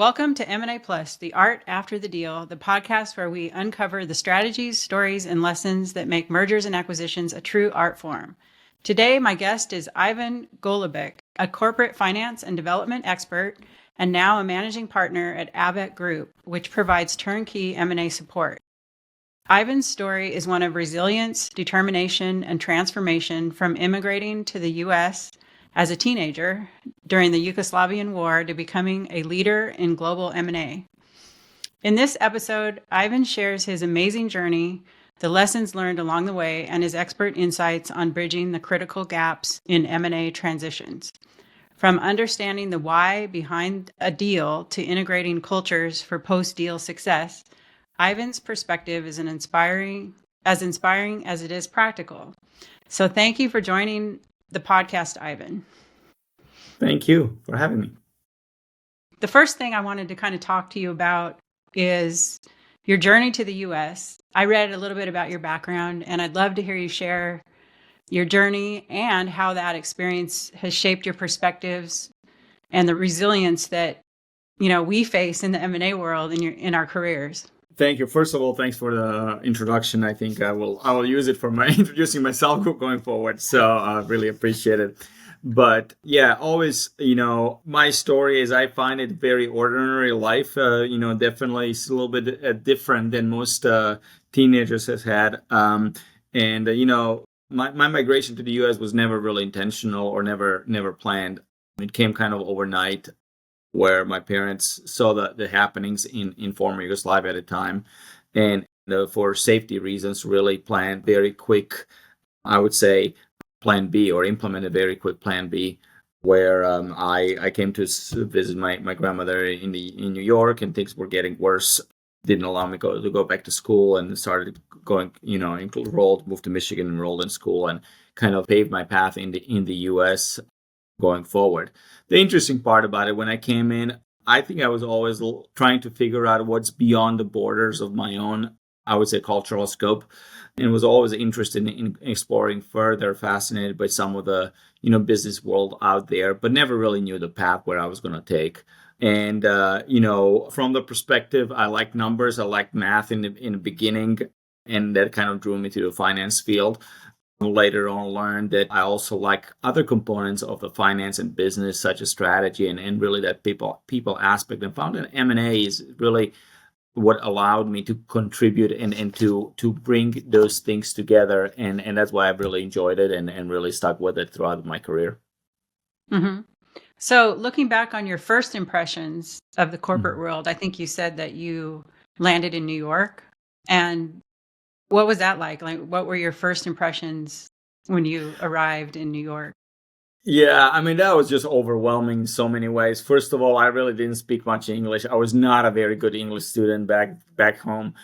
Welcome to M&A Plus, the art after the deal, the podcast where we uncover the strategies, stories, and lessons that make mergers and acquisitions a true art form. Today, my guest is Ivan Golubic, a corporate finance and development expert, and now a managing partner at Abbott Group, which provides turnkey M&A support. Ivan's story is one of resilience, determination, and transformation from immigrating to the U.S. as a teenager during the Yugoslavian war to becoming a leader in global M&A. In this episode, Ivan shares his amazing journey, the lessons learned along the way, and his expert insights on bridging the critical gaps in M&A transitions. From understanding the why behind a deal to integrating cultures for post-deal success, Ivan's perspective is inspiring as it is practical. So thank you for joining the podcast, Ivan. Thank you for having me. The first thing I wanted to kind of talk to you about is your journey to the U.S. I read a little bit about your background, and I'd love to hear you share your journey and how that experience has shaped your perspectives and the resilience that, we face in the M&A world in our careers. Thank you. First of all, thanks for the introduction. I think I will use it for my introducing myself going forward. So I really appreciate it. But yeah, always, my story is I find it very ordinary life. Definitely it's a little bit different than most teenagers has had. My migration to the U.S. was never really intentional or never planned. It came kind of overnight, where my parents saw the happenings in former Yugoslavia at the time, and for safety reasons, really planned very quick, I would say, Plan B, or implement a very quick Plan B, where I came to visit my grandmother in New York, and things were getting worse. Didn't allow me to go back to school, and started going, moved to Michigan, enrolled in school, and kind of paved my path in the U.S. going forward. The interesting part about it, when I came in, I think I was always trying to figure out what's beyond the borders of my own, I would say, cultural scope, and was always interested in exploring further, fascinated by some of the, business world out there, but never really knew the path where I was going to take. And, from the perspective, I like numbers, I like math in the beginning, and that kind of drew me to the finance field. Later on learned that I also like other components of the finance and business, such as strategy and really that people aspect, and found that M&A is really what allowed me to contribute and to bring those things together. And that's why I've really enjoyed it and really stuck with it throughout my career. Mm-hmm. So looking back on your first impressions of the corporate world, I think you said that you landed in New York. And what was that like? Like, what were your first impressions when you arrived in New York? Yeah, I mean, that was just overwhelming in so many ways. First of all, I really didn't speak much English. I was not a very good English student back home.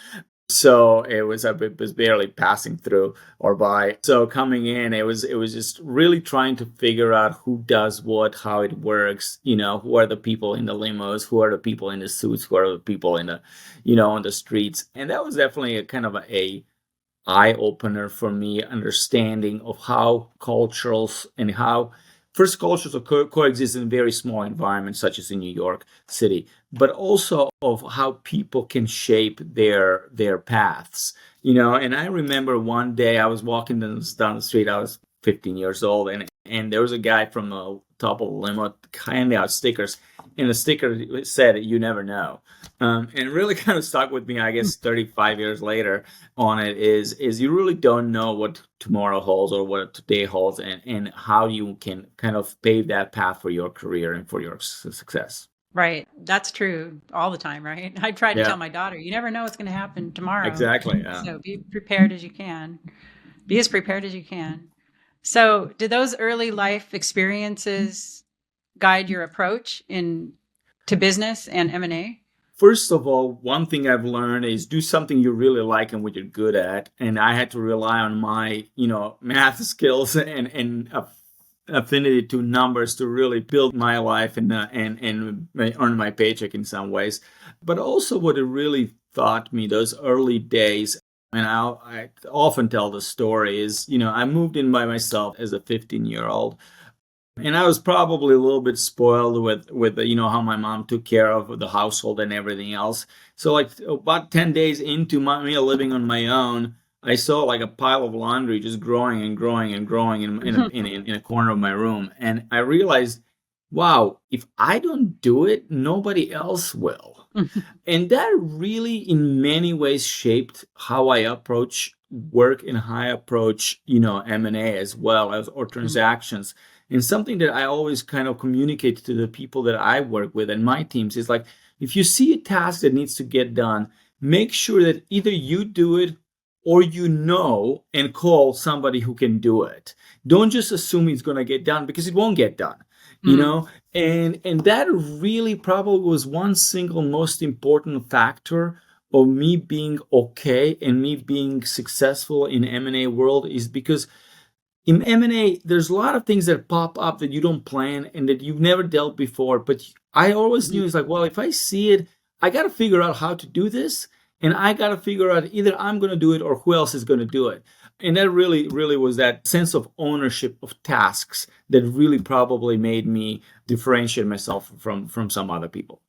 So it was barely passing through or by. So coming in, it was just really trying to figure out who does what, how it works, who are the people in the limos, who are the people in the suits, who are the people in the, on the streets. And that was definitely a kind of a eye-opener for me, understanding of how cultures and how first cultures coexist in very small environments, such as in New York City, but also of how people can shape their paths. And I remember one day I was walking down the street. I was 15 years old, and there was a guy from the top of the limo handing out stickers, and the sticker said, "You never know." And it really kind of stuck with me, I guess, 35 years later on it is you really don't know what tomorrow holds or what today holds, and how you can kind of pave that path for your career and for your success. Right. That's true all the time, right? I try to tell my daughter, you never know what's going to happen tomorrow. Exactly. Yeah. So be prepared as you can. Be as prepared as you can. So did those early life experiences guide your approach to business and M&A? First of all, one thing I've learned is do something you really like and what you're good at. And I had to rely on my, math skills and affinity to numbers to really build my life and earn my paycheck in some ways. But also what it really taught me those early days, and I often tell the story, is, I moved in by myself as a 15-year-old. And I was probably a little bit spoiled with how my mom took care of the household and everything else. So like about 10 days into me living on my own, I saw like a pile of laundry just growing and growing and growing in a corner of my room. And I realized, wow, if I don't do it, nobody else will. And that really in many ways shaped how I approach work and how I approach, M&A as well as or transactions. And something that I always kind of communicate to the people that I work with and my teams is like, if you see a task that needs to get done, make sure that either you do it or and call somebody who can do it. Don't just assume it's going to get done because it won't get done. And that really probably was one single most important factor of me being okay and me being successful in M&A world is because in M&A, there's a lot of things that pop up that you don't plan and that you've never dealt before. But I always knew it's like, well, if I see it, I got to figure out how to do this. And I got to figure out either I'm going to do it or who else is going to do it. And that really, really was that sense of ownership of tasks that really probably made me differentiate myself from some other people.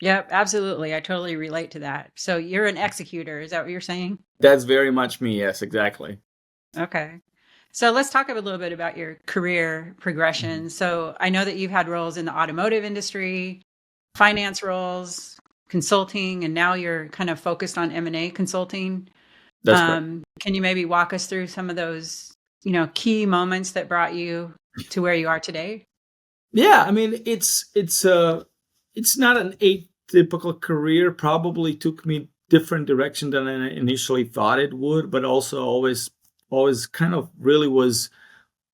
Yep, absolutely. I totally relate to that. So you're an executor. Is that what you're saying? That's very much me. Yes, exactly. Okay. So let's talk a little bit about your career progression. So I know that you've had roles in the automotive industry, finance roles, consulting, and now you're kind of focused on M&A consulting. That's correct. Can you maybe walk us through some of those, key moments that brought you to where you are today? Yeah, I mean, it's not an atypical career. Probably took me different direction than I initially thought it would, but also always kind of really was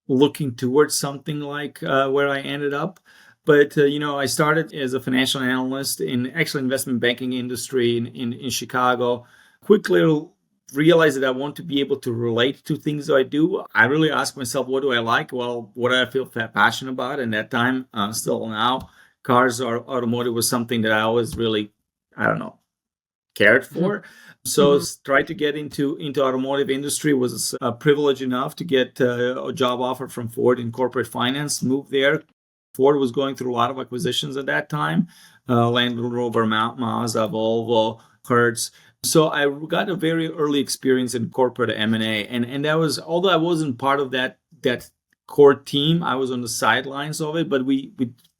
looking towards something like where I ended up. But I started as a financial analyst in actually investment banking industry in Chicago. Quickly realized that I want to be able to relate to things that I do. I really asked myself, what do I like? Well, what do I feel passionate about? And that time, still now, cars or automotive was something that I always really, I don't know, cared for. So tried to get into automotive industry. Was privileged enough to get a job offer from Ford in corporate finance. Moved there. Ford was going through a lot of acquisitions at that time. Land Rover, Mazda, Volvo, Hertz. So I got a very early experience in corporate M&A, and that was, although I wasn't part of that core team, I was on the sidelines of it. But we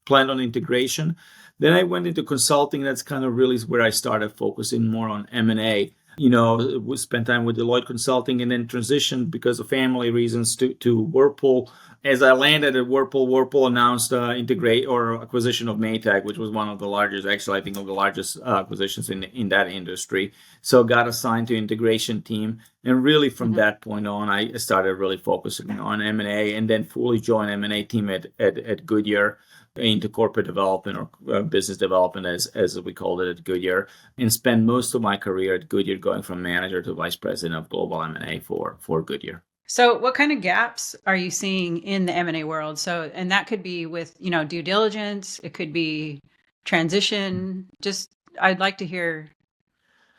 planned on integration. Then I went into consulting. That's kind of really where I started focusing more on M&A. We spent time with Deloitte Consulting and then transitioned because of family reasons to Whirlpool. As I landed at Whirlpool announced acquisition of Maytag, which was one of the largest, actually I think of the largest acquisitions in that industry. So got assigned to integration team, and really from that point on, I started really focusing on M&A, and then fully joined M&A team at Goodyear into corporate development or business development as we called it at Goodyear, and spent most of my career at Goodyear going from manager to vice president of global M&A for Goodyear. So what kind of gaps are you seeing in the M&A world? So, and that could be with, due diligence, it could be transition. Just, I'd like to hear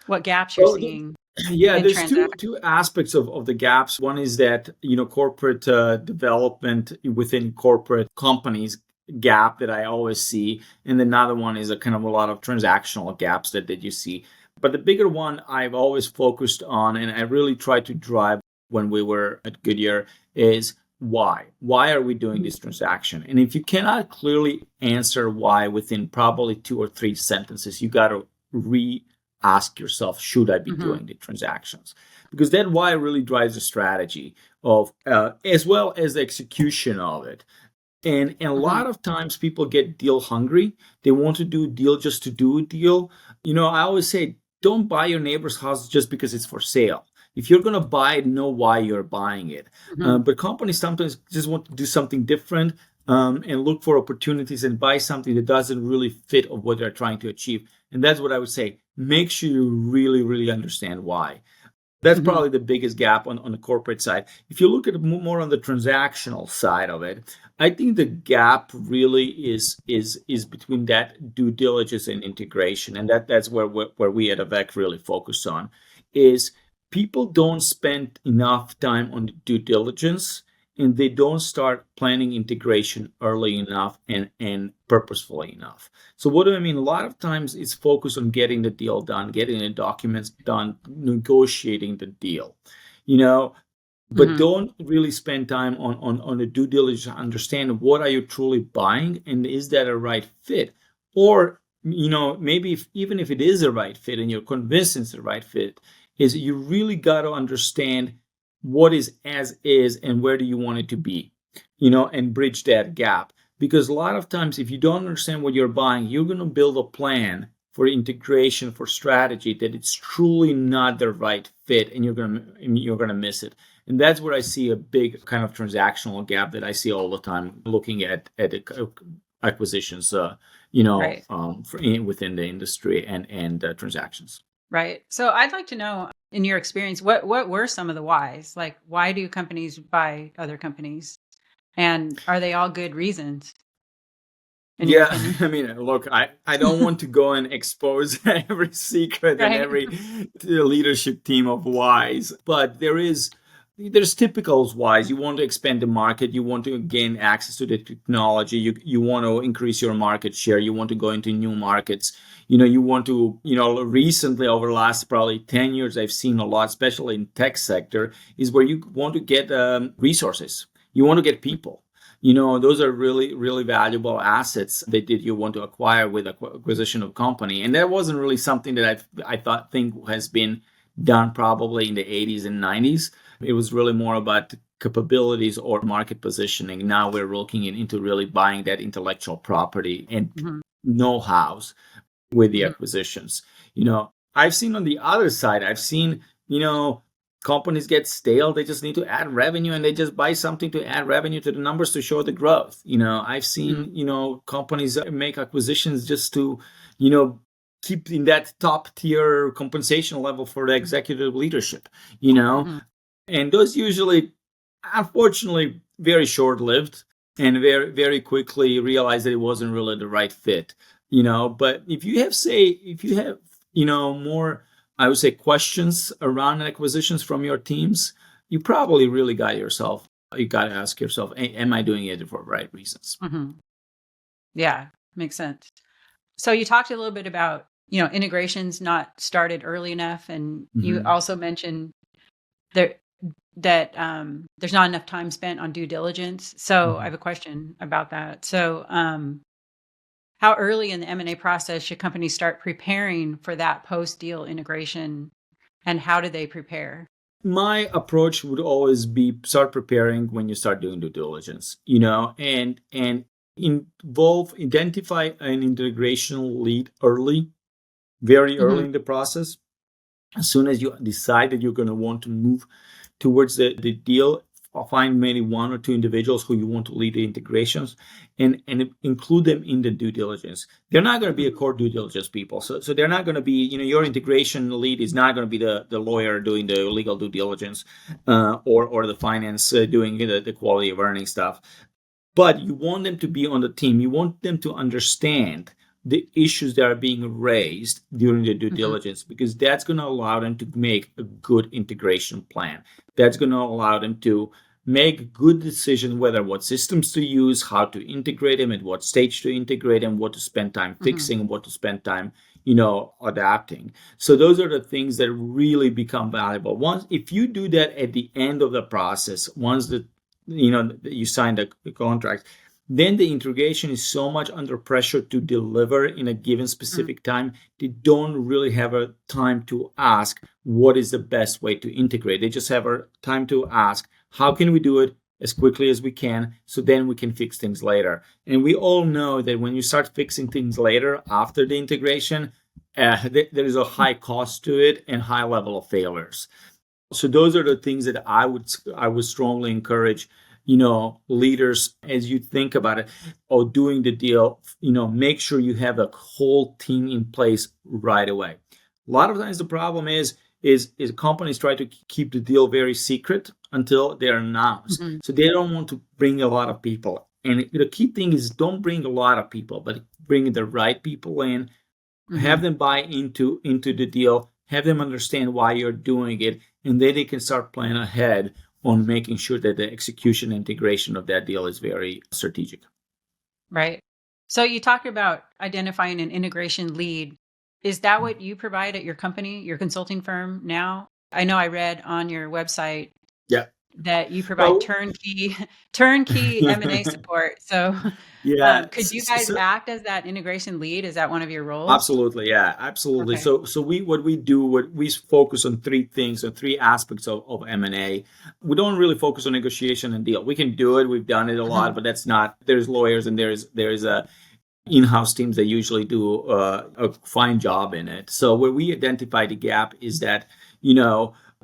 what gaps you're seeing. Yeah, there's two aspects of the gaps. One is that, corporate development within corporate companies gap that I always see. And another one is a kind of a lot of transactional gaps that you see. But the bigger one I've always focused on, and I really try to drive when we were at Goodyear, is why? Why are we doing this transaction? And if you cannot clearly answer why within probably 2 or 3 sentences, you got to ask yourself, should I be doing the transactions? Because that why really drives the strategy of as well as the execution of it. And a lot of times people get deal hungry. They want to do a deal just to do a deal. I always say, don't buy your neighbor's house just because it's for sale. If you're going to buy it, know why you're buying it. But companies sometimes just want to do something different and look for opportunities and buy something that doesn't really fit of what they're trying to achieve. And that's what I would say. Make sure you really, really understand why. That's probably the biggest gap on the corporate side. If you look at it more on the transactional side of it, I think the gap really is between that due diligence and integration. And that's where we at Avec really focus on, is people don't spend enough time on the due diligence and they don't start planning integration early enough and purposefully enough. So what do I mean? A lot of times it's focused on getting the deal done, getting the documents done, negotiating the deal, but don't really spend time on the due diligence to understand what are you truly buying and is that a right fit? Or, maybe even if it is a right fit and you're convinced it's the right fit, is you really got to understand what is as is and where do you want it to be, and bridge that gap. Because a lot of times, if you don't understand what you're buying, you're going to build a plan for integration, for strategy that it's truly not the right fit, and you're going to miss it. And that's where I see a big kind of transactional gap that I see all the time looking at acquisitions, Right. within the industry and transactions. Right. So I'd like to know, in your experience, what were some of the whys? Like, why do companies buy other companies? And are they all good reasons? Yeah, I mean, look, I don't want to go and expose every secret and Right. every leadership team of whys, but there's typical whys. You want to expand the market, you want to gain access to the technology, you want to increase your market share, you want to go into new markets, you want to, recently over the last probably 10 years, I've seen a lot, especially in tech sector, is where you want to get resources, you want to get people. Those are really, really valuable assets that you want to acquire with acquisition of company. And that wasn't really something that I think has been done probably in the 80s and 90s. It was really more about capabilities or market positioning. Now we're looking into really buying that intellectual property and know-hows with the acquisitions. I've seen on the other side, companies get stale. They just need to add revenue and they just buy something to add revenue to the numbers to show the growth. I've seen, companies make acquisitions just to, keep in that top tier compensation level for the executive leadership, and those usually, unfortunately, very short lived and very, very quickly realize that it wasn't really the right fit, but if you have, more, I would say, questions around acquisitions from your teams, you probably really got to ask yourself, am I doing it for the right reasons? Yeah, makes sense. So you talked a little bit about, integrations not started early enough. And you also mentioned that there's not enough time spent on due diligence. So I have a question about that. So how early in the M&A process should companies start preparing for that post-deal integration, and how do they prepare? My approach would always be start preparing when you start doing due diligence, and identify an integration lead very early in the process. As soon as you decide that you're going to want to move towards the deal, find maybe one or two individuals who you want to lead the integrations and include them in the due diligence. They're not going to be a core due diligence people. So they're not going to be, your integration lead is not going to be the lawyer doing the legal due diligence or the finance doing the quality of earnings stuff. But you want them to be on the team. You want them to understand the issues that are being raised during the due diligence, because that's going to allow them to make a good integration plan. That's going to allow them to make a good decision whether what systems to use, how to integrate them, at what stage to integrate them, what to spend time fixing, what to spend time, adapting. So those are the things that really become valuable. If you do that at the end of the process, once you sign the contract, then the integration is so much under pressure to deliver in a given specific time, they don't really have a time to ask what is the best way to integrate. They just have a time to ask, how can we do it as quickly as we can, so then we can fix things later. And we all know that when you start fixing things later after the integration, there is a high cost to it and high level of failures. So those are the things that I would strongly encourage leaders, as you think about it, or doing the deal, make sure you have a whole team in place right away. A lot of times the problem is companies try to keep the deal very secret until they're announced. So they don't want to bring a lot of people. And the key thing is don't bring a lot of people, but bring the right people in, have them buy into the deal, have them understand why you're doing it, and then they can start planning ahead on making sure that the execution and integration of that deal is very strategic. Right. So you talked about identifying an integration lead. Is that what you provide at your company, your consulting firm now? I know I read on your website Yeah. that you provide Well, turnkey M&A support. So yeah. could you guys act as that integration lead? Is that one of your roles? Absolutely, yeah, absolutely. Okay. So we focus on three things or three aspects of M&A. We don't really focus on negotiation and deal. We can do it. We've done it a lot, Mhm. but that's not. There's lawyers and there's a in-house teams that usually do a fine job in it. So where we identify the gap is that,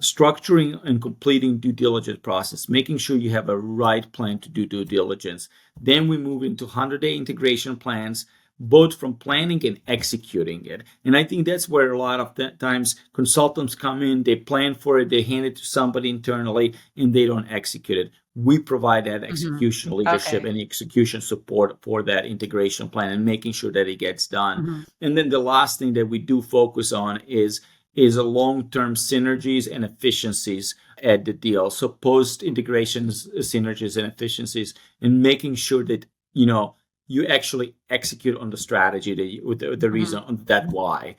structuring and completing due diligence process, making sure you have a right plan to do due diligence. Then we move into 100-day integration plans, both from planning and executing it. And I think that's where a lot of times consultants come in, they plan for it, they hand it to somebody internally, and they don't execute it. We provide that execution leadership Okay. and execution support for that integration plan and making sure that it gets done. Mhm. And then the last thing that we do focus on is a long-term synergies and efficiencies at the deal. So post-integration synergies and efficiencies, and making sure that you actually execute on the strategy with the reason on that why.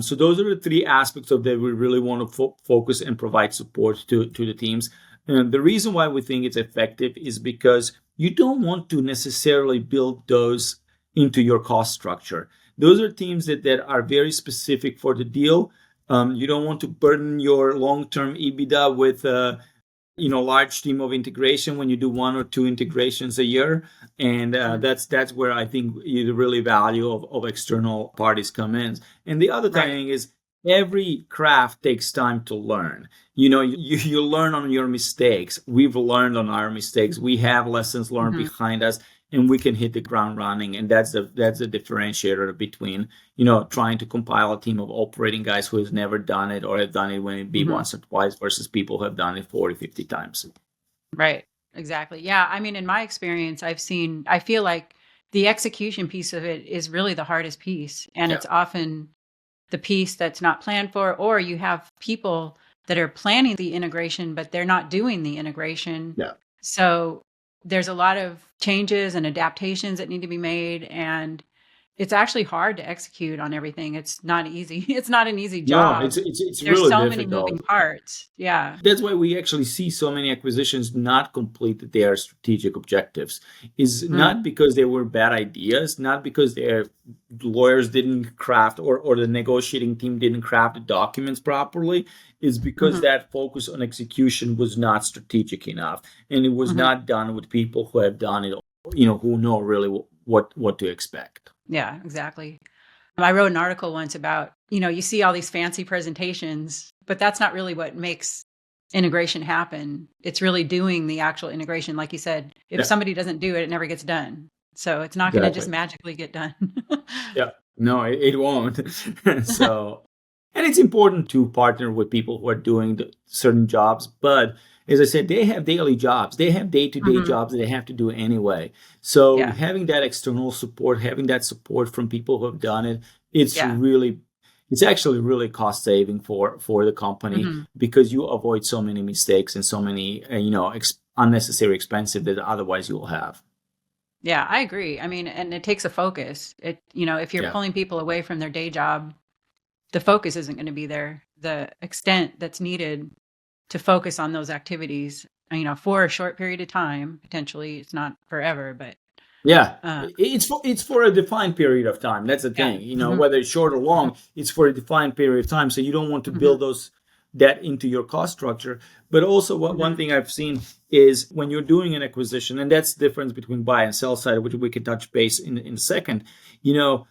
So those are the three aspects of that we really want to focus and provide support to the teams. And the reason why we think it's effective is because you don't want to necessarily build those into your cost structure. Those are teams that are very specific for the deal. You don't want to burden your long-term EBITDA with a large team of integration when you do one or two integrations a year, and that's where I think the really value of external parties come in. And the other Right. thing is every craft takes time to learn. You learn on your mistakes. We've learned on our mistakes. We have lessons learned Mhm. behind us, and we can hit the ground running. And that's the differentiator between trying to compile a team of operating guys who has never done it or have done it when it be Mhm. once or twice versus people who have done it 40, 50 times. Right. Exactly. Yeah. I mean, in my experience, I feel like the execution piece of it is really the hardest piece. And Yeah. it's often the piece that's not planned for, or you have people that are planning the integration, but they're not doing the integration. Yeah. So there's a lot of changes and adaptations that need to be made. And it's actually hard to execute on everything. It's not easy. It's not an easy No, job. it's There's really so many moving difficult. parts. Yeah. That's why we actually see so many acquisitions not complete their strategic objectives. Is Mm. not because they were bad ideas, not because their lawyers didn't craft or the negotiating team didn't craft the documents properly. Is because Mhm. that focus on execution was not strategic enough, and it was Mhm. not done with people who have done it, who know really what to expect. Yeah, exactly. I wrote an article once about, you see all these fancy presentations, but that's not really what makes integration happen. It's really doing the actual integration. Like you said, if Yeah, somebody doesn't do it, it never gets done. So it's not going to just exactly. magically get done. Yeah, no, it won't. So, and it's important to partner with people who are doing certain jobs. But as I said, they have daily jobs. They have day-to-day Mhm. jobs that they have to do anyway. So Yeah. having that external support, having that support from people who have done it, Yeah. it's actually really cost saving for the company Mhm. because you avoid so many mistakes and so many unnecessary expenses that otherwise you will have. Yeah, I agree. I mean, and it takes a focus. If you're Yeah. pulling people away from their day job, the focus isn't going to be there. The extent that's needed to focus on those activities, for a short period of time, potentially. It's not forever, but Yeah, uh, it's for a defined period of time. That's the yeah. thing. Mhm. Whether it's short or long, it's for a defined period of time. So you don't want to Mhm. build that into your cost structure. But also, one Mhm. thing I've seen is when you're doing an acquisition, and that's the difference between buy and sell side, which we can touch base in a second. You know,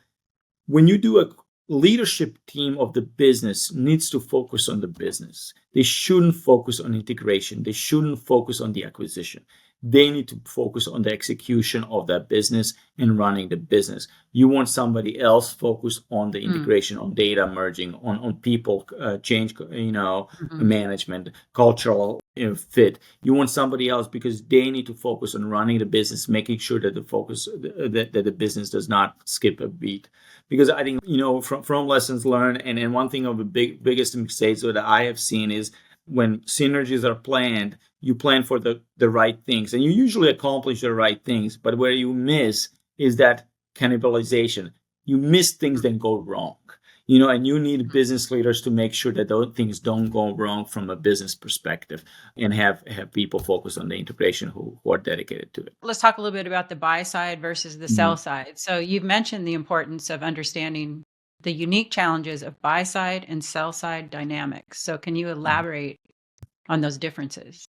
when you do a leadership team of the business needs to focus on the business. They shouldn't focus on integration. They shouldn't focus on the acquisition. They need to focus on the execution of that business and running the business. You want somebody else focused on the Mm. integration, on data merging, on people change, Mhm. management, cultural fit. You want somebody else because they need to focus on running the business, making sure that that the business does not skip a beat. Because I think from lessons learned, and one thing of the biggest mistakes that I have seen is when synergies are planned, you plan for the right things, and you usually accomplish the right things. But where you miss is that cannibalization. You miss things that go wrong. And you need business leaders to make sure that those things don't go wrong from a business perspective, and have people focus on the integration who are dedicated to it. Let's talk a little bit about the buy side versus the sell side. So you've mentioned the importance of understanding the unique challenges of buy side and sell side dynamics. So can you elaborate on those differences?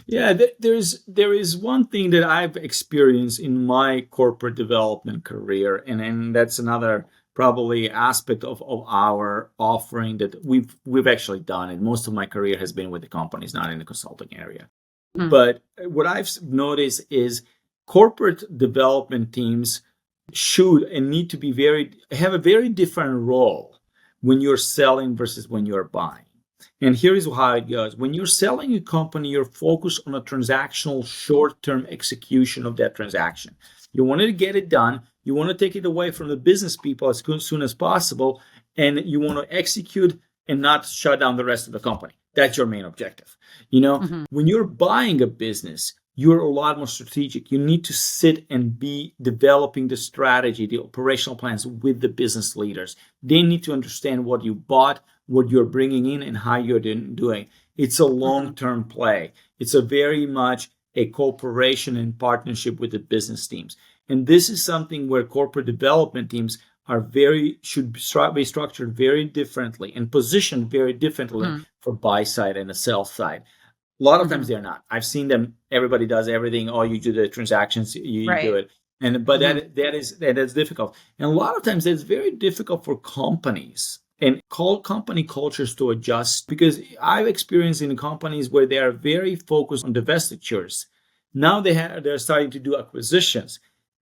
Yeah, there is one thing that I've experienced in my corporate development career, and that's another probably aspect of our offering that we've actually done. And most of my career has been with the companies, not in the consulting area. But what I've noticed is corporate development teams should and need to have a very different role when you're selling versus when you're buying. And here is how it goes. When you're selling a company, you're focused on a transactional short-term execution of that transaction. You want to get it done. You want to take it away from the business people as soon as possible. And you want to execute and not shut down the rest of the company. That's your main objective. When you're buying a business, you're a lot more strategic. You need to sit and be developing the strategy, the operational plans with the business leaders. They need to understand what you bought, what you're bringing in, and how you're doing. It's a long-term play. It's a very much a cooperation and partnership with the business teams. And this is something where corporate development teams should be structured very differently and positioned very differently for buy side and the sell side. A lot of times they're not. I've seen them. Everybody does everything. Oh, you do the transactions, you do it, but that is difficult. And a lot of times it's very difficult for companies and company cultures to adjust, because I've experienced in companies where they are very focused on divestitures. Now they're starting to do acquisitions.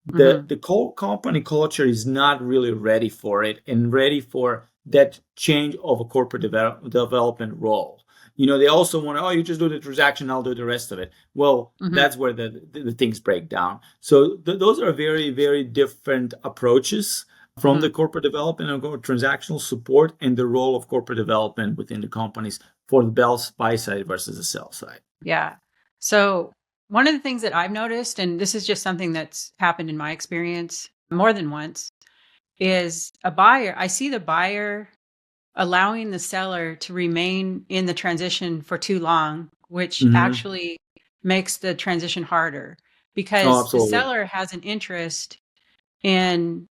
The company culture is not really ready for it and ready for that change of a corporate development role. They also want you just do the transaction, I'll do the rest of it. Well, that's where the things break down. So those are very, very different approaches from the corporate development and transactional support, and the role of corporate development within the companies for the buy side versus the sell side. Yeah. So one of the things that I've noticed, and this is just something that's happened in my experience more than once, is I see the buyer allowing the seller to remain in the transition for too long, which actually makes the transition harder, because the seller has an interest in,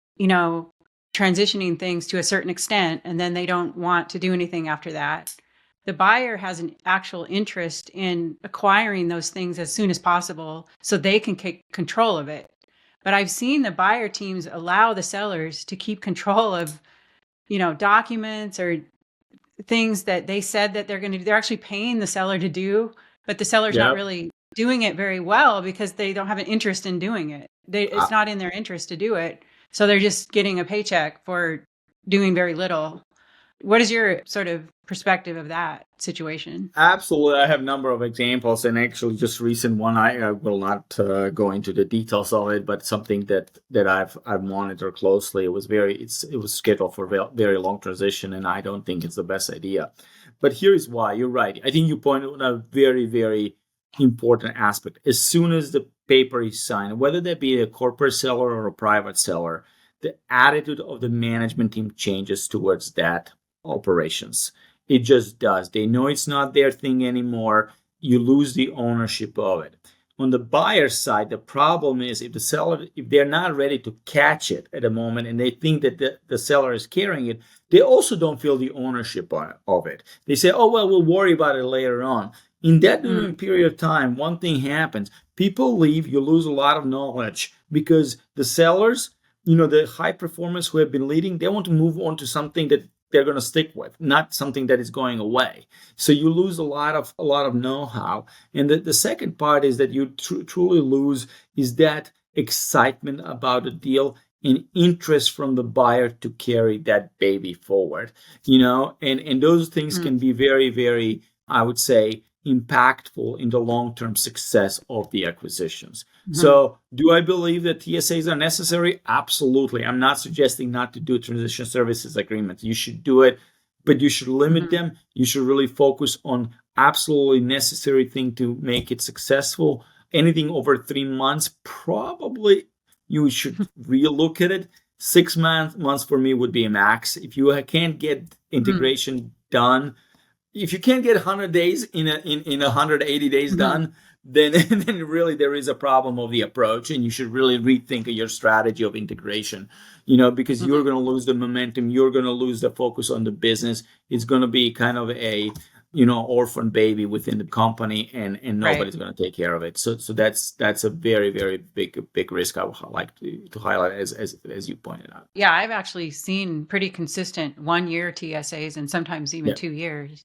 transitioning things to a certain extent, and then they don't want to do anything after that. The buyer has an actual interest in acquiring those things as soon as possible so they can take control of it. But I've seen the buyer teams allow the sellers to keep control of, documents or things that they said that they're going to do. They're actually paying the seller to do, but the seller's not really doing it very well because they don't have an interest in doing it. It's not in their interest to do it. So they're just getting a paycheck for doing very little. What is your sort of perspective of that situation? Absolutely. I have a number of examples, and actually just recent one, I will not go into the details of it, but something that I've monitored closely. It was scheduled for a very long transition, and I don't think it's the best idea. But here is why. You're right. I think you pointed out a very, very important aspect. As soon as the paper is signed, whether that be a corporate seller or a private seller, the attitude of the management team changes towards that operations. It just does. They know it's not their thing anymore. You lose the ownership of it. On the buyer side, the problem is if they're not ready to catch it at the moment, and they think that the seller is carrying it, they also don't feel the ownership of it. They say, oh, well, we'll worry about it later on. In that period of time, one thing happens. People leave, you lose a lot of knowledge, because the sellers, the high performers who have been leading, they want to move on to something that they're going to stick with, not something that is going away. So you lose a lot of know-how. And the second part is that you truly lose is that excitement about the deal and interest from the buyer to carry that baby forward. And those things can be very, very, I would say, impactful in the long-term success of the acquisitions. So do I believe that TSAs are necessary? Absolutely. I'm not suggesting not to do transition services agreements. You should do it, but you should limit them. You should really focus on absolutely necessary thing to make it successful. Anything over 3 months, probably you should relook at it. 6 months for me would be a max. If you can't get integration done, if you can't get 100 days in 180 days done, then then really there is a problem of the approach, and you should really rethink your strategy of integration. Because you're going to lose the momentum, you're going to lose the focus on the business. It's going to be kind of a orphan baby within the company, and nobody's going to take care of it. So that's a very, very big risk I would like to highlight as you pointed out. Yeah, I've actually seen pretty consistent 1-year TSAs and sometimes even 2 years.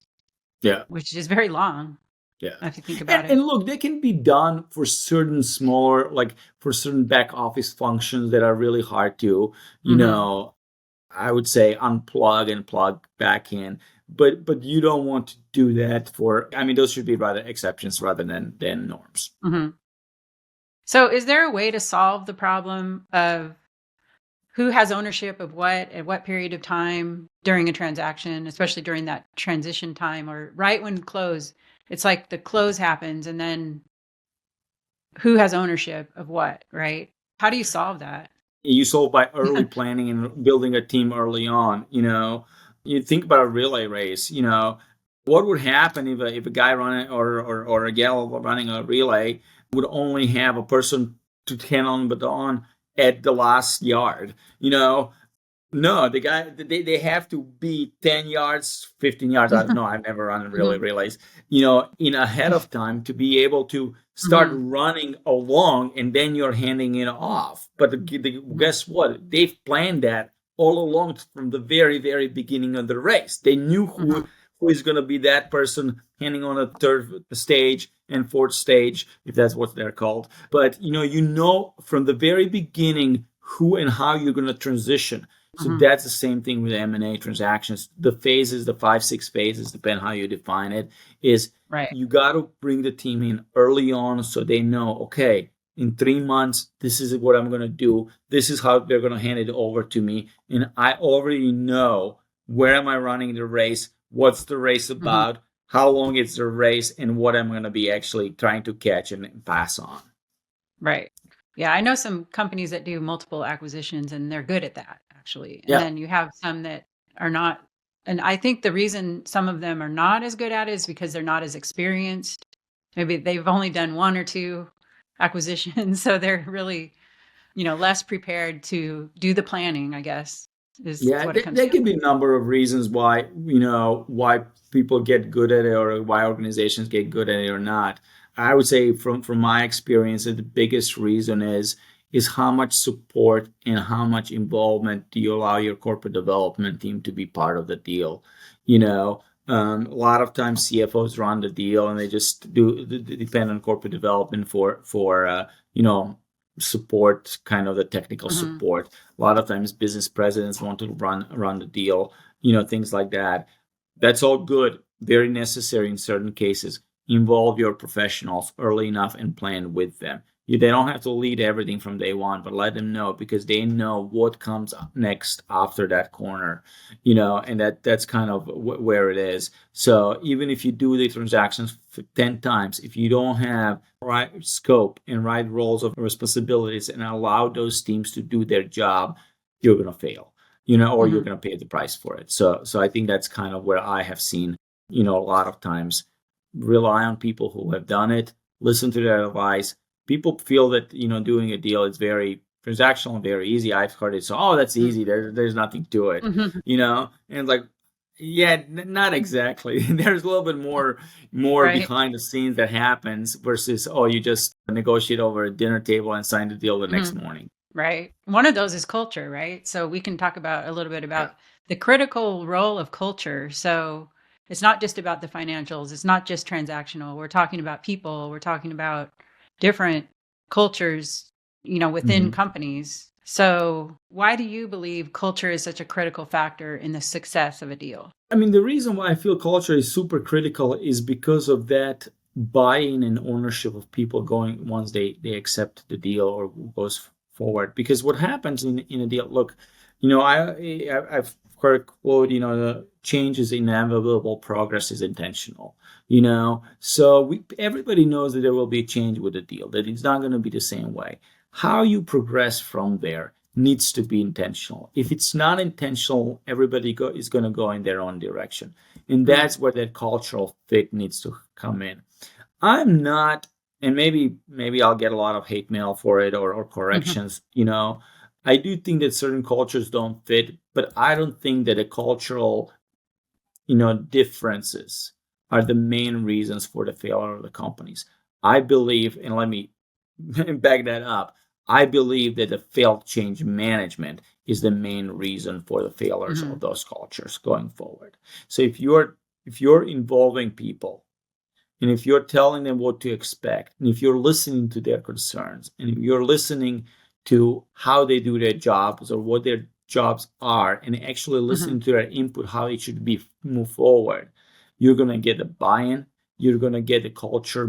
Yeah. Which is very long. Yeah. If you think about it. And look, they can be done for certain smaller, like for certain back office functions that are really hard to, I would say unplug and plug back in. But you don't want to do that those should be rather exceptions rather than norms. So is there a way to solve the problem of who has ownership of what at what period of time during a transaction, especially during that transition time or right when close? It's like the close happens and then who has ownership of what, right? How do you solve that? You solve by early planning and building a team early on. You think about a relay race. What would happen if a guy running or a gal running a relay would only have a person to handle the baton at the last yard? No, the guy, they have to be 10 yards, 15 yards. I don't know. I've never run relay relays, in ahead of time to be able to start running along, and then you're handing it off. But guess what? They've planned that all along from the very, very beginning of the race. They knew who is going to be that person handing on the third stage and fourth stage, if that's what they're called. But, from the very beginning who and how you're going to transition. So that's the same thing with M&A transactions. The phases, the 5-6 phases, depend how you define it, is you got to bring the team in early on so they know, okay, in 3 months, this is what I'm going to do. This is how they're going to hand it over to me. And I already know where am I running the race, what's the race about, how long is the race, and what I'm going to be actually trying to catch and pass on. Right. Yeah, I know some companies that do multiple acquisitions, and they're good at that, actually. And then you have some that are not. And I think the reason some of them are not as good at it is because they're not as experienced. Maybe they've only done 1 or 2 acquisitions, so they're really, less prepared to do the planning, I guess. There can be a number of reasons why people get good at it or why organizations get good at it or not. I would say from my experience that the biggest reason is how much support and how much involvement do you allow your corporate development team to be part of the deal. A lot of times CFOs run the deal and they just depend on corporate development for support, kind of the technical support. A lot of times business presidents want to run the deal, things like that. That's all good, very necessary in certain cases. Involve your professionals early enough and plan with them. They don't have to lead everything from day one, but let them know, because they know what comes next after that corner, and that's kind of where it is. So even if you do the transactions 10 times, if you don't have right scope and right roles of responsibilities and allow those teams to do their job, you're going to fail, or you're going to pay the price for it. So I think that's kind of where I have seen, a lot of times, rely on people who have done it, listen to their advice. People feel that, doing a deal is very transactional and very easy. I've heard it. So, that's easy. There's nothing to it, and like, yeah, not exactly. There's a little bit more behind the scenes that happens versus, you just negotiate over a dinner table and sign the deal the next morning. Right. One of those is culture, right? So we can talk about a little bit about the critical role of culture. So it's not just about the financials. It's not just transactional. We're talking about people. We're talking about different cultures, within companies. So why do you believe culture is such a critical factor in the success of a deal? I mean, the reason why I feel culture is super critical is because of that buy-in and ownership of people going once they accept the deal or goes forward. Because what happens in a deal, look, I've her quote, the change is inevitable, progress is intentional. So everybody knows that there will be a change with the deal, that it's not going to be the same way. How you progress from there needs to be intentional. If it's not intentional, everybody is going to go in their own direction. And that's where that cultural fit needs to come in. I'm not, and maybe I'll get a lot of hate mail for it or corrections. I do think that certain cultures don't fit, but I don't think that the cultural, differences are the main reasons for the failure of the companies. I believe, and let me back that up, I believe that the failed change management is the main reason for the failures of those cultures going forward. So if you're involving people, and if you're telling them what to expect, and if you're listening to their concerns, and if you're listening to how they do their jobs or what their jobs are, and actually listening to their input, how it should be move forward, you're going to get the buy-in. You're going to get the culture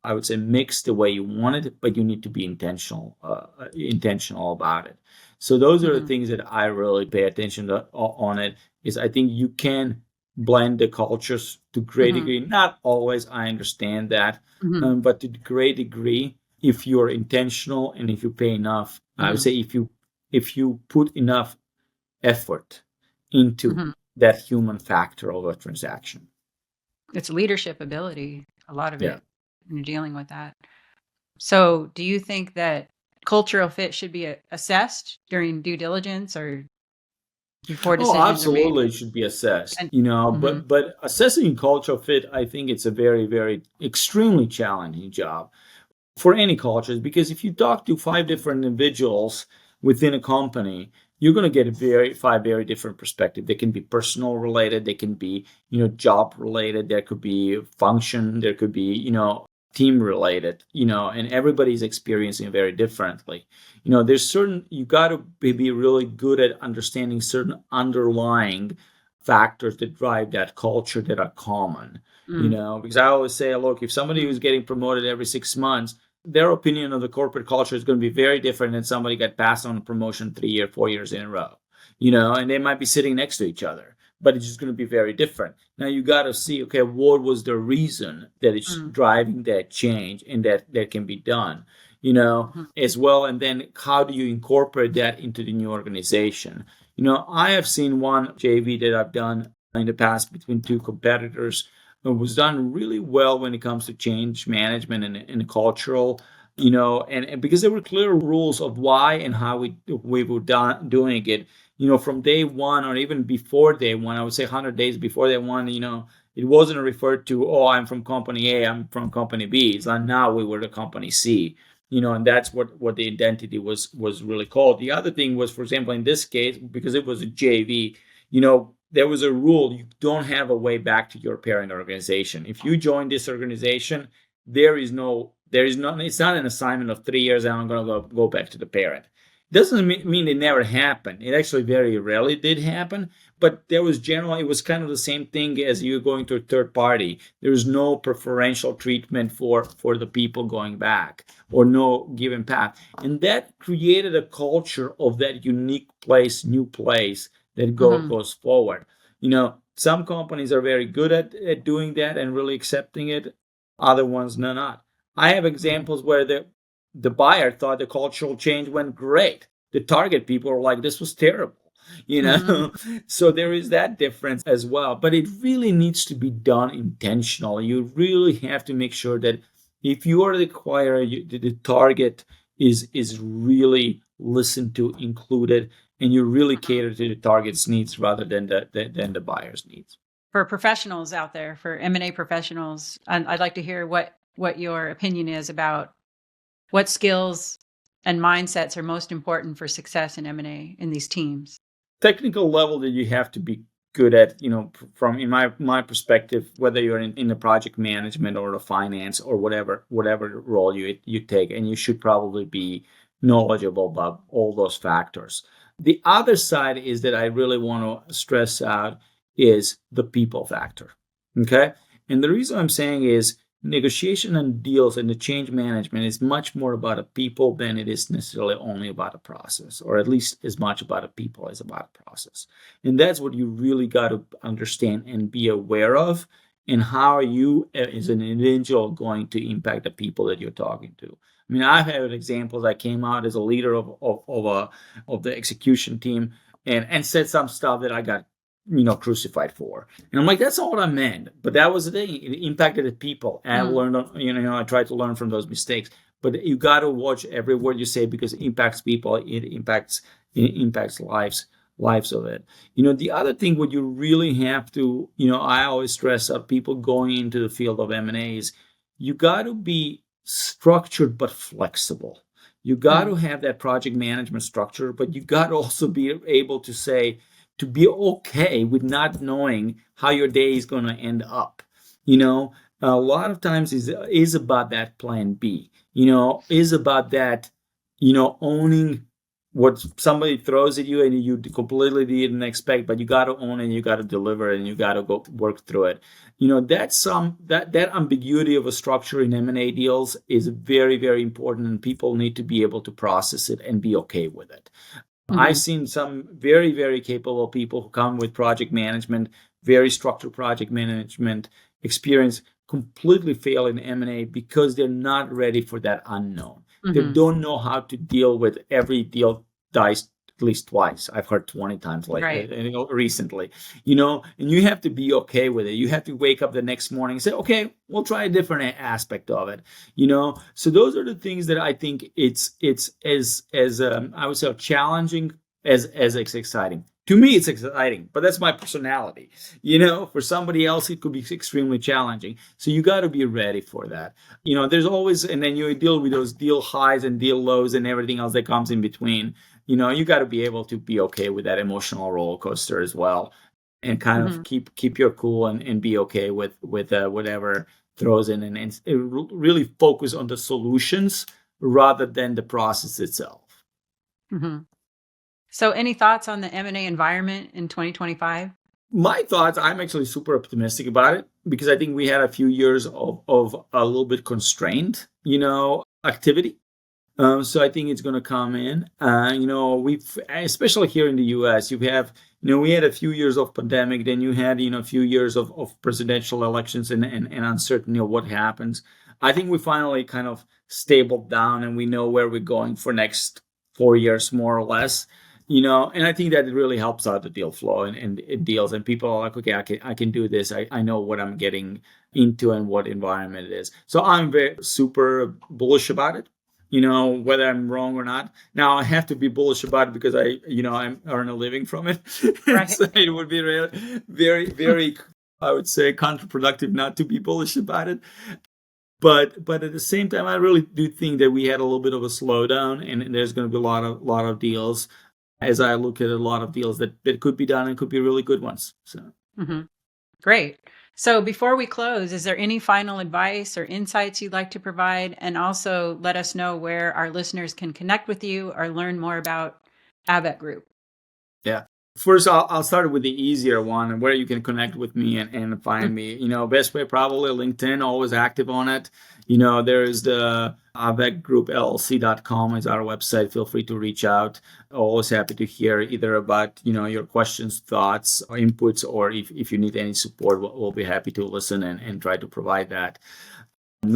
I would say mix the way you want it, but you need to be intentional about it. So those are the things that I really pay attention to on it. Is I think you can blend the cultures to a great degree. Not always, I understand that, but to a great degree, if you're intentional and if you pay enough, I would say if you put enough effort into that human factor of a transaction. It's leadership ability, a lot of it, when you're dealing with that. So do you think that cultural fit should be assessed during due diligence or before decisions absolutely are made? It should be assessed, but assessing cultural fit, I think it's a very, very extremely challenging job for any cultures, because if you talk to 5 different individuals within a company, you're going to get 5 very different perspectives. They can be personal related. They can be, job related. There could be function. There could be, team related, and everybody's experiencing it very differently. There's you got to be really good at understanding certain underlying factors that drive that culture that are common, because I always say, look, if somebody who's getting promoted every 6 months, their opinion of the corporate culture is going to be very different than somebody got passed on a promotion 3 or 4 years in a row, and they might be sitting next to each other, but it's just going to be very different. Now you got to see, okay, what was the reason that it's driving that change and that can be done, as well. And then how do you incorporate that into the new organization? I have seen one JV that I've done in the past between 2 competitors. It was done really well when it comes to change management and cultural, and because there were clear rules of why and how we were doing it, from day one or even before day one, I would say 100 days before day one, it wasn't referred to, oh, I'm from company A, I'm from company B. It's like now we were the company C, and that's what the identity was really called. The other thing was, for example, in this case, because it was a JV, there was a rule: you don't have a way back to your parent organization. If you join this organization, it's not an assignment of 3 years and I'm going to go back to the parent. It doesn't mean it never happened. It actually very rarely did happen, but it was kind of the same thing as you going to a third party. There was no preferential treatment for the people going back, or no given path. And that created a culture of that unique place, new place, that goes forward. Some companies are very good at doing that and really accepting it. Other ones not. I have examples where the buyer thought the cultural change went great. The target people are like, this was terrible. So there is that difference as well. But it really needs to be done intentionally. You really have to make sure that if you are the acquirer, the target is really listened to, included, and you really cater to the target's needs rather than the buyer's needs. For professionals out there, for M&A professionals, I'd like to hear what your opinion is about what skills and mindsets are most important for success in M&A in these teams. Technical level that you have to be good at, from in my perspective, whether you're in the project management or the finance or whatever role you take, and you should probably be knowledgeable about all those factors. The other side is that I really want to stress out is the people factor. Okay. And the reason I'm saying is negotiation and deals and the change management is much more about a people than it is necessarily only about a process, or at least as much about a people as about a process. And that's what you really got to understand and be aware of, and how are you as an individual going to impact the people that you're talking to. I mean, I've had examples. I came out as a leader of the execution team and said some stuff that I got crucified for. And I'm like, that's not what I meant. But that was the thing. It impacted the people. And I learned, I tried to learn from those mistakes. But you got to watch every word you say, because it impacts people. It impacts lives of it. The other thing, what you really have to, I always stress up people going into the field of M&A is you got to be structured but flexible. You got to have that project management structure, but you got to also be able to say, to be okay with not knowing how your day is going to end up. A lot of times is about that plan B, is about that, owning what somebody throws at you and you completely didn't expect, but you got to own it, and you got to deliver it, and you got to go work through it. That ambiguity of a structure in M&A deals is very, very important, and people need to be able to process it and be okay with it. I've seen some very, very capable people who come with project management, very structured project management experience, completely fail in M&A because they're not ready for that unknown. They don't know how to deal with every deal dice at least twice. I've heard 20 times recently, and you have to be okay with it. You have to wake up the next morning and say, okay, we'll try a different aspect of it, So those are the things that I think it's as I would say challenging as it's exciting. To me, it's exciting, but that's my personality. For somebody else, it could be extremely challenging. So you got to be ready for that. There's always, and then you deal with those deal highs and deal lows and everything else that comes in between. You got to be able to be okay with that emotional roller coaster as well, and kind of keep your cool and be okay with whatever throws in, and really focus on the solutions rather than the process itself. So any thoughts on the M&A environment in 2025? My thoughts, I'm actually super optimistic about it, because I think we had a few years of a little bit constrained, activity. So I think it's going to come in. We've, especially here in the U.S., we had a few years of pandemic, then you had, a few years of presidential elections and uncertainty of what happens. I think we finally kind of stabled down, and we know where we're going for next 4 years, more or less. And I think that it really helps out the deal flow and deals, and people are like, okay, I can do this. I know what I'm getting into and what environment it is. So I'm very super bullish about it, whether I'm wrong or not. Now I have to be bullish about it because I earn a living from it. Right. So it would be really, very, very, I would say, counterproductive not to be bullish about it. But at the same time, I really do think that we had a little bit of a slowdown, and there's going to be a lot of deals. As I look at a lot of deals that could be done and could be really good ones. So Great. So before we close, is there any final advice or insights you'd like to provide? And also let us know where our listeners can connect with you or learn more about Abbott Group. Yeah. First, I'll start with the easier one, where you can connect with me and find me. Best way probably LinkedIn, always active on it. There's the Abbott Group LLC.com is our website. Feel free to reach out. Always happy to hear either about, your questions, thoughts, or inputs, or if you need any support, we'll be happy to listen and try to provide that.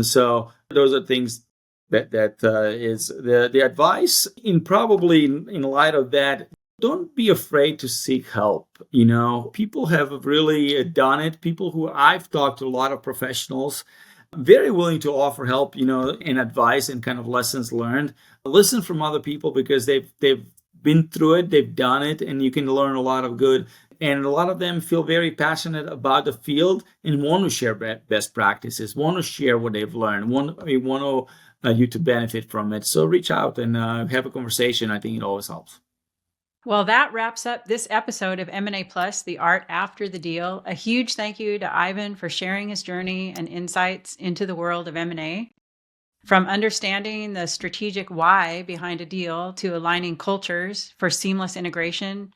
So those are things that is the advice. Probably in light of that, don't be afraid to seek help. People have really done it. People who I've talked to, a lot of professionals, very willing to offer help, and advice and kind of lessons learned. Listen from other people, because they've been through it, they've done it, and you can learn a lot of good. And a lot of them feel very passionate about the field and want to share best practices, want to share what they've learned, want you to benefit from it. So reach out and have a conversation. I think it always helps. Well, that wraps up this episode of M&A Plus, The Art After the Deal. A huge thank you to Ivan for sharing his journey and insights into the world of M&A. From understanding the strategic why behind a deal to aligning cultures for seamless integration,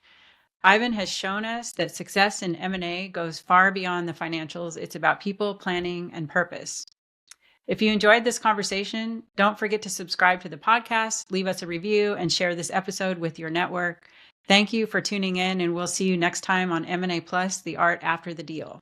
Ivan has shown us that success in M&A goes far beyond the financials. It's about people, planning, and purpose. If you enjoyed this conversation, don't forget to subscribe to the podcast, leave us a review, and share this episode with your network. Thank you for tuning in, and we'll see you next time on M&A Plus, The Art After the Deal.